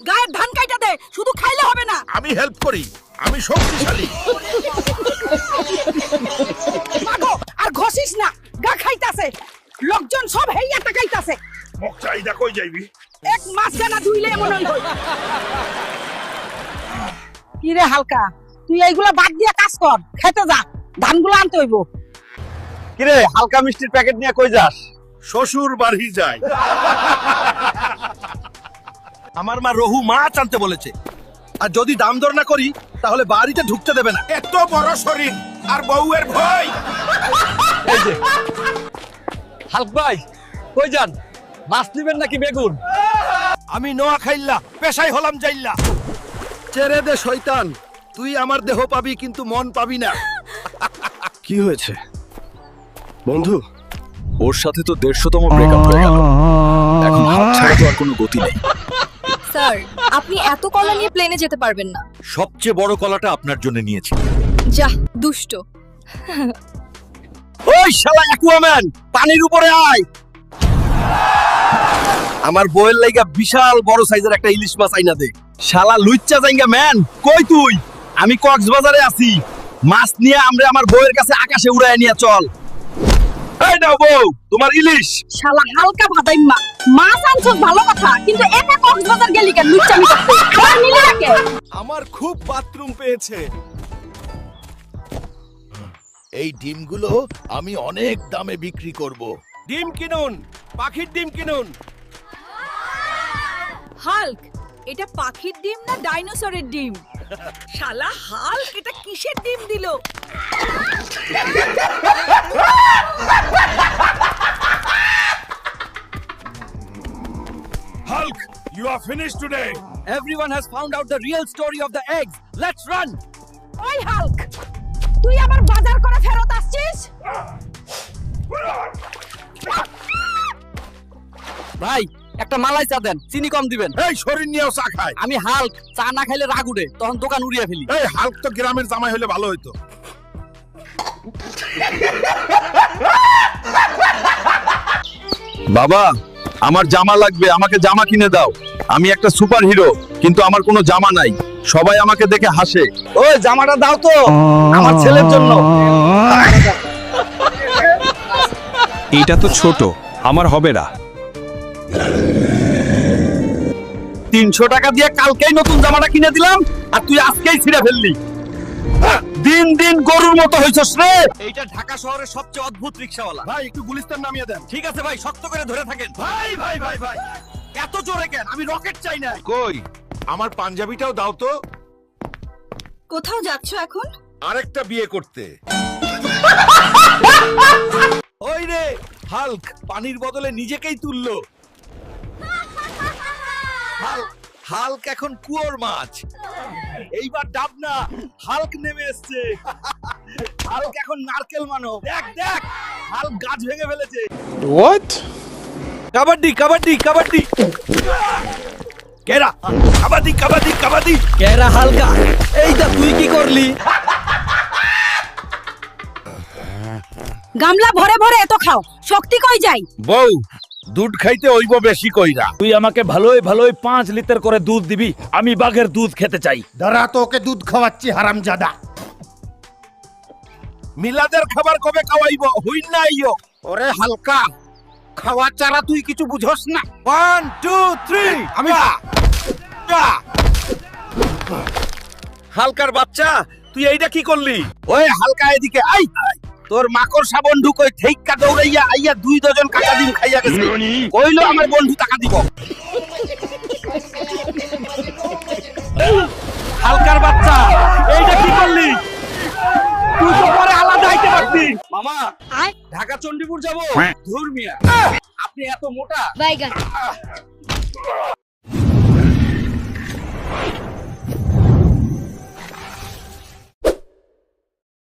গায়ের ধান কাইটা দে, শুধু খাইলে হবে না। আমি হেল্প করি, আমি শক্তিশালী। মাগো, আর ঘষিস না, গা খাইতাছে। লোকজন সব হেইয়া তাকাইতাছে। মোক চাইদা কই যাইবি? এক মাস জানা ধুইলে এমন হইল। কি রে হালকা, তুই এইগুলা বাদ দিয়া কাজ কর, খেতে যা, ধানগুলো আনতে হইব। কি রে হালকা মিষ্টির প্যাকেট নিয়ে কই যাস? শ্বশুর বাড়ি যায়। আমার মা রহু মাছ আনতে বলেছে, আর যদি দাম দর না করি তাহলে বাড়িতে ঢুকতে দেবে না। এত বড় শরীর আর বউয়ের ভয়। এই যে হালক ভাই, কই যান? মাছ নিবেন নাকি বেগুন? আমি নোয়া খাইল্লা, পেশাই হলাম যাইল্লা। ছেড়ে দে শয়তান, তুই আমার দেহ পাবি কিন্তু মন পাবি না। কি হয়েছে বন্ধু? ওর সাথে তো 150তম ব্রেকআপ হয়ে গেল, এখন হাত ছাড়া তো আর কোনো গতি নেই। স্যার, আপনি এত কলা নিয়ে প্লেনে যেতে পারবেন না। সবচেয়ে বড় কলাটা আপনার জন্য নিয়েছি। যা দুষ্ট। ওই শালা অ্যাকুয়াম্যান, পানির উপরে আয়। আমার বউয়ের লাইগা বিশাল বড় সাইজের একটা ইলিশ মাছ আইনা দে। শালা লুচ্চা জাইঙ্গা ম্যান, কই তুই? আমি কক্সবাজারে আছি, মাছ নিয়ে আমরা আমার বউয়ের কাছে আকাশে উড়ায় নিয়ে চল। এই নাও বউ, তোমার ইলিশ। শালা হালকা ভাদাইম্মা, মাছ আনছস ভালো কথা, কিন্তু একা কক্সবাজার গেলি কেন? লুচ্চামি করতে আমার মিলে রাখে। আমার খুব বাথরুম পেয়েছে। এই ডিমগুলো আমি অনেক দামে বিক্রি করব। ডিম কিনুন, পাখির ডিম কিনুন। হাল্ক, এটা পাখির ডিম না ডাইনোসরের ডিম? শালা হাল্ক, এটা কিসের ডিম দিল? Hulk, you are finished today. Everyone has found out the real story of the eggs. Let's run. ওই হাল্ক, তুই আবার বাজার করে ফেরত আসছিস? ভাই, একটা মালাই চা দেন, চিনি কম দিবেন। এই শরীর নিয়েও চা খায়। আমি হাল্ক, চা না খাইলে রাগ উঠে, তখন দোকান উড়িয়ে ফেলি। এই হাল্ক তো গ্রামের জামাই হলে ভালো হইতো। বাবা, আমার জামা লাগবে, আমাকে জামা কিনে দাও। আমি একটা সুপার হিরো, কিন্তু আমার কোনো জামা নাই। সবাই আমাকে দেখে হাসে। ওই জামাটা দাও তো, আমার ছেলের জন্য। এটা তো ছোট, আমার হবে না। 300 টাকা দিয়ে কালকেই নতুন জামাটা কিনে দিলাম, আর তুই আজকেই ছিঁড়ে ফেললি। দিন দিন গরুর মতো হইছস রে। এইটা ঢাকা শহরের সবচেয়ে অদ্ভুত রিকশাওয়ালা। ভাই একটু গুলিস্তান নামিয়ে দেন। ঠিক আছে ভাই, শক্ত করে ধরে থাকেন। ভাই ভাই ভাই ভাই, এত জোরে কেন? আমি রকেট চাই না। কই আমার পাঞ্জাবিটাও দাও তো। কোথাও যাচ্ছ এখন? আরেকটা বিয়ে করতে। ওই রে হাল্ক, পানির বদলে নিজেকেই তুললো। হাল্ক এখন কুয়োর মাছ। এইবার ডাব না, হাল্ক নেমে এসছে। হাল্ক এখন নারকেল মানব। দেখ দেখ, হাল্ক গাছ ভেঙে ফেলেছে। হোয়াট? কাবাডি কাবাডি কাবাডি। কেরা কাবাডি কাবাডি কাবাডি। কেরা হালকা, এইটা তুই কি করলি? গামলা ভরে ভরে এত খাও, শক্তি কই যায়? বউ, দুধ খাইতে হইব বেশি কইরা। তুই আমাকে ভালোই ভালোই 5 লিটার করে দুধ দিবি, আমি বাঘের দুধ খেতে চাই। দাঁড়া, তোকে দুধ খাওয়াচ্ছি হারামজাদা। মিলাদের খাবার কবে খাওয়াইব? হুইন না আইও। ওরে হালকা, খাওয়া চারা তুই কিছু বুঝস না। 1 2 3 আমি হালকার বাচ্চা, তুই এইটা কি করলি? ওই হালকা এদিকে আই। তোর মাকড়সা বন্ধু কই থেইক্কা দৌড়াইয়া আইয়া 2 ডজন কাঁচা ডিম খাইয়া গেছে। কইলো আমার বন্ধু টাকা দিব। হালকার বাচ্চা, এইটা কি করলি? তুই তো পরে আলাদা আইতে পারতি। মামা, ঢাকা চণ্ডীপুর যাব। ধুর মিয়া, আপনি এত মোটা। বাইগান।